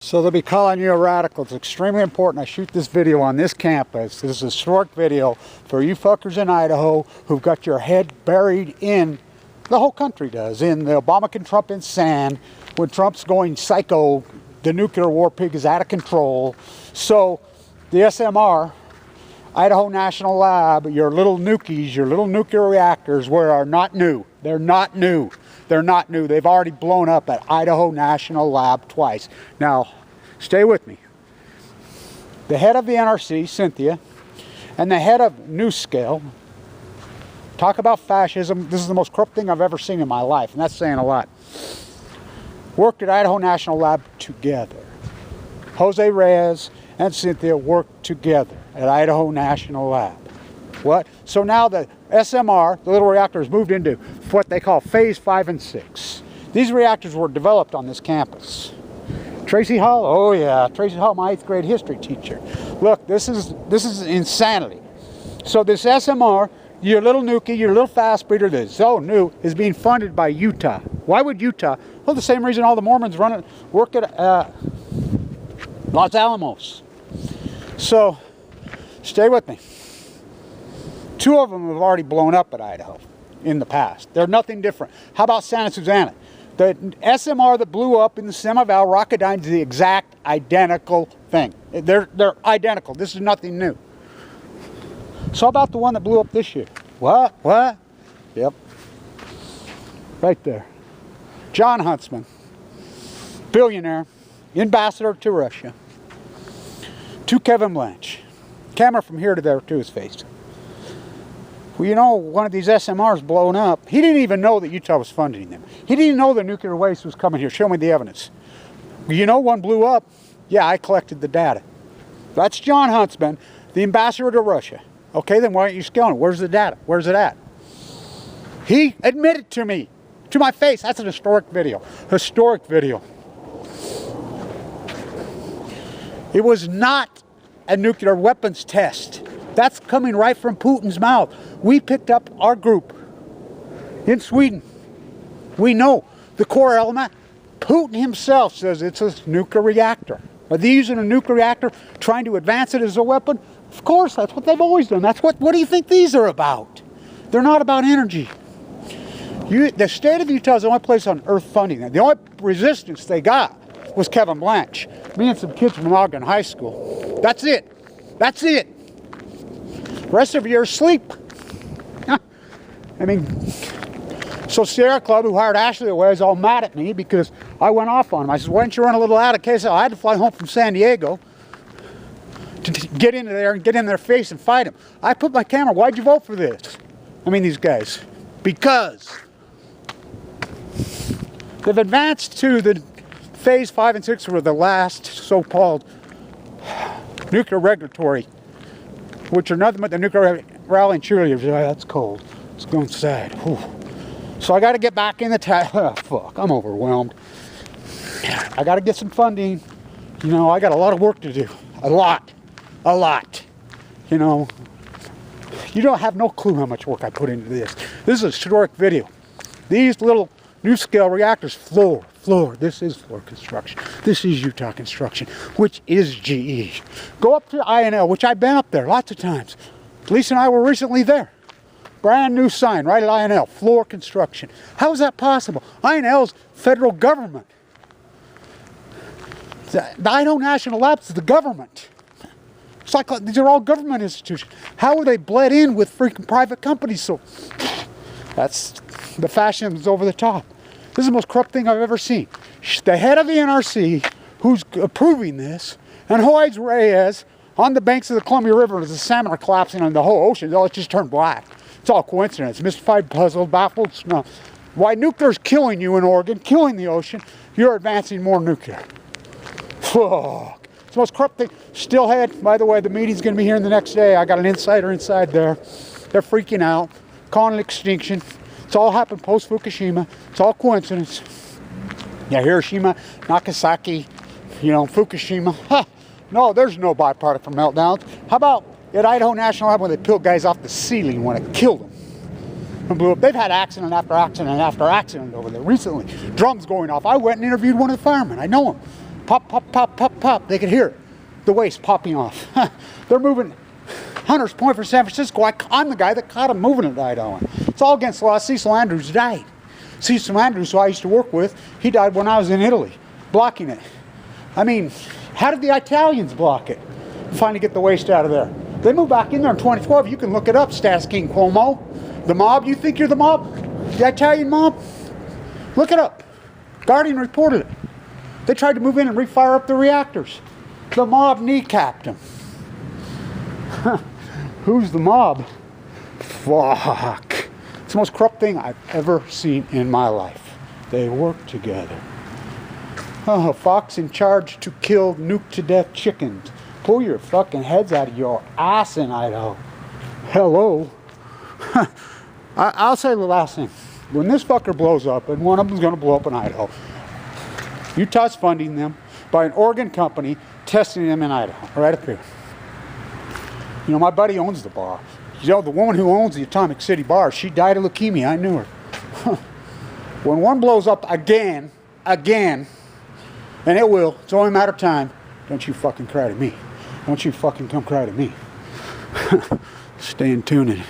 So they'll be calling you a radical. It's extremely important I shoot this video on this campus. This is a short video for you fuckers in Idaho who've got your head buried in, the whole country does, in the Obama and Trump in sand, when Trump's going psycho, the nuclear war pig is out of control. So the SMR, Idaho National Lab, your little nukies, your little nuclear reactors are not new. They're not new. They're not new. They've already blown up at Idaho National Lab twice. Now, stay with me. The head of the N.R.C, Cynthia, and the head of NuScale, talk about fascism. This is the most corrupt thing I've ever seen in my life, and that's saying a lot. Worked at Idaho National Lab together. Jose Reyes and Cynthia worked together at Idaho National Lab. What? So now the SMR, the little reactors, moved into what they call phase 5 and 6. These reactors were developed on this campus. Tracy Hall, oh yeah, Tracy Hall, my 8th grade history teacher. Look, this is insanity. So this SMR, your little nukie, your little fast breeder that's so new, is being funded by Utah. Why would Utah? Well, the same reason all the Mormons work at Los Alamos. So, stay with me. 2 of them have already blown up at Idaho in the past. They're nothing different. How about Santa Susana? The SMR that blew up in the Semival Rocketdyne is the exact identical thing. They're identical. This is nothing new. So how about the one that blew up this year? What? What? Yep. Right there. John Huntsman, billionaire, ambassador to Russia. To Kevin Blanch. Camera from here to there to his face. Well, you know, one of these SMRs blown up. He didn't even know that Utah was funding them. He didn't know the nuclear waste was coming here. Show me the evidence. You know one blew up? Yeah, I collected the data. That's John Huntsman, the ambassador to Russia. Okay, then why aren't you scaling it? Where's the data? Where's it at? He admitted to me, to my face. That's an historic video. Historic video. It was not a nuclear weapons test. That's coming right from Putin's mouth. We picked up our group in Sweden. We know the core element. Putin himself says it's a nuclear reactor. Are they using a nuclear reactor trying to advance it as a weapon? Of course, that's what they've always done. What do you think these are about? They're not about energy. The state of Utah is the only place on earth funding that. The only resistance they got was Kevin Blanch. Me and some kids from Ogden High School. That's it. That's it. The rest of you are asleep. I mean, so Sierra Club, who hired Ashley away, is all mad at me because I went off on him. I said, why didn't you run a little out of case? I had to fly home from San Diego to get into there and get in their face and fight him. I put my camera, why'd you vote for this? I mean, these guys. Because they've advanced to the phase 5 and 6 were the last so-called nuclear regulatory, which are nothing but the nuclear rallying cheerleaders. Oh, that's cold. Let's go inside. Whew. So I got to get back in the fuck, I'm overwhelmed. I got to get some funding. You know, I got a lot of work to do. A lot. A lot. You know, you don't have no clue how much work I put into this. This is a historic video. These little NuScale reactors, floor. This is floor construction. This is Utah construction, which is GE. Go up to INL, which I've been up there lots of times. Lisa and I were recently there. Brand new sign right at INL, floor construction. How is that possible? INL's federal government. The Idaho National Labs is the government. It's like these are all government institutions. How are they bled in with freaking private companies? So that's the fascism is over the top. This is the most corrupt thing I've ever seen. The head of the N.R.C, who's approving this, and Jose Reyes on the banks of the Columbia River as the salmon are collapsing on the whole ocean. Oh, it's just turned black. It's all coincidence. Mystified, puzzled, baffled. No. Why nuclear's killing you in Oregon, killing the ocean, you're advancing more nuclear. Fuck. It's the most corrupt thing. Stillhead, by the way, the meeting's going to be here the next day. I got an insider inside there. They're freaking out, calling it extinction. It's all happened post-Fukushima. It's all coincidence. Yeah, Hiroshima, Nagasaki, you know, Fukushima. Ha! No, there's no byproduct from meltdowns. How about at Idaho National Lab when they peeled guys off the ceiling when it killed them? And blew up. They've had accident after accident after accident over there recently. Drums going off. I went and interviewed one of the firemen. I know him. Pop, pop, pop, pop, pop. They could hear it. The waste popping off. They're moving Hunters Point for San Francisco. I'm the guy that caught them moving it to Idaho. It's all against the law. Cecil Andrews died. Cecil Andrews, who I used to work with, he died when I was in Italy, blocking it. I mean, how did the Italians block it? Finally get the waste out of there. They moved back in there in 2012. You can look it up, Stas King Cuomo. The mob, you think you're the mob? The Italian mob? Look it up. Guardian reported it. They tried to move in and refire up the reactors. The mob kneecapped them. Who's the mob? Fuck. It's the most corrupt thing I've ever seen in my life. They work together. Oh, Fox in charge to kill nuke to death chickens. Pull your fucking heads out of your ass in Idaho. Hello. I'll say the last thing. When this fucker blows up, and one of them's going to blow up in Idaho, Utah's funding them by an Oregon company, testing them in Idaho, right up here. You know, my buddy owns the bar. You know, the woman who owns the Atomic City bar, she died of leukemia. I knew her. When one blows up again, and it will, it's only a matter of time, don't you fucking cry to me. Don't you fucking come cry to me. Stay in tune.